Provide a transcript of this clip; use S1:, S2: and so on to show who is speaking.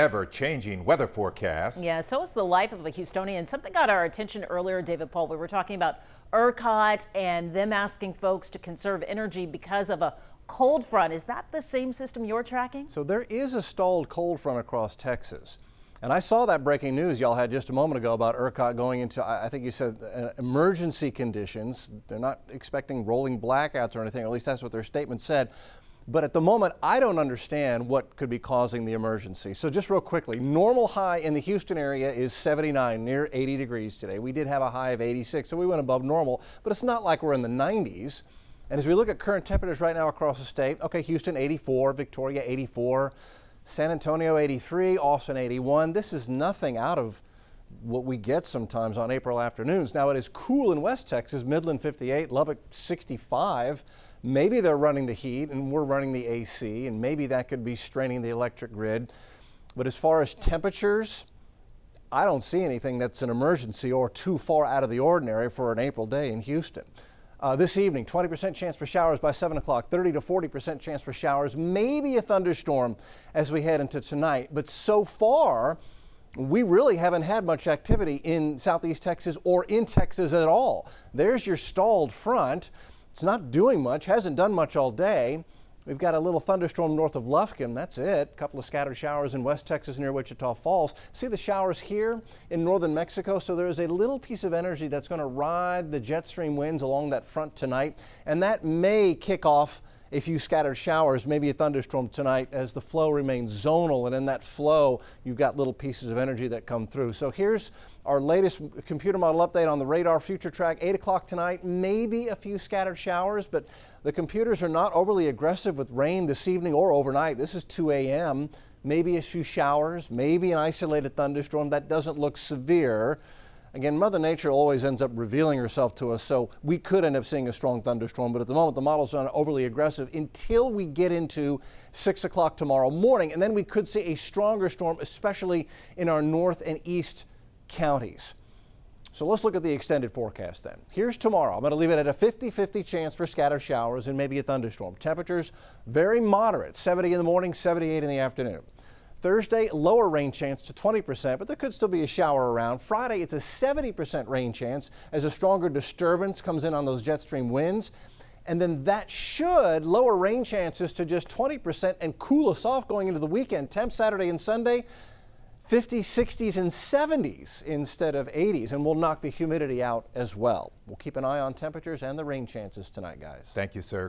S1: Ever-changing weather forecast.
S2: Yeah, so is the life of a Houstonian. Something got our attention earlier, David Paul. We were talking about ERCOT and them asking folks to conserve energy because of a cold front. Is that the same system you're tracking?
S3: So there is a stalled cold front across Texas. And I saw that breaking news y'all had just a moment ago about ERCOT going into, I think you said, emergency conditions. They're not expecting rolling blackouts or anything, or at least that's what their statement said. But at the moment, I don't understand what could be causing the emergency. So just real quickly, normal high in the Houston area is 79, near 80 degrees today. We did have a high of 86, so we went above normal, but it's not like we're in the 90s. And as we look at current temperatures right now across the state, okay, Houston 84, Victoria 84, San Antonio 83, Austin 81. This is nothing out of what we get sometimes on April afternoons. Now it is cool in West Texas, Midland 58, Lubbock 65. Maybe they're running the heat and we're running the AC, and maybe that could be straining the electric grid. But as far as temperatures, I don't see anything that's an emergency or too far out of the ordinary for an April day in Houston. This evening, 20% chance for showers by 7 o'clock, 30 to 40% chance for showers, maybe a thunderstorm as we head into tonight. But so far, we really haven't had much activity in Southeast Texas or in Texas at all. There's your stalled front. It's not doing much, hasn't done much all day. We've got a little thunderstorm north of Lufkin, that's it. A couple of scattered showers in West Texas near Wichita Falls. See the showers here in northern Mexico? So there is a little piece of energy that's going to ride the jet stream winds along that front tonight, and that may kick off a few scattered showers, maybe a thunderstorm tonight as the flow remains zonal, and in that flow you've got little pieces of energy that come through. So here's our latest computer model update on the radar. FUTURETRACK, 8 o'clock tonight, maybe a few scattered showers, but the computers are not overly aggressive with rain this evening or overnight. This is 2 a.m. Maybe a few showers, maybe an isolated thunderstorm. That doesn't look severe. Again, Mother Nature always ends up revealing herself to us, so we could end up seeing a strong thunderstorm, but at the moment the model's not overly aggressive until we get into 6 o'clock tomorrow morning, and then we could see a stronger storm, especially in our north and east counties. So let's look at the extended forecast then. Here's tomorrow. I'm going to leave it at a 50-50 chance for scattered showers and maybe a thunderstorm. Temperatures very moderate, 70 in the morning, 78 in the afternoon. Thursday, lower rain chance to 20%, but there could still be a shower around. Friday, it's a 70% rain chance as a stronger disturbance comes in on those jet stream winds. And then that should lower rain chances to just 20% and cool us off going into the weekend. Temps Saturday and Sunday, 50s, 60s, and 70s instead of 80s, and we'll knock the humidity out as well. We'll keep an eye on temperatures and the rain chances tonight, guys.
S1: Thank you, sir.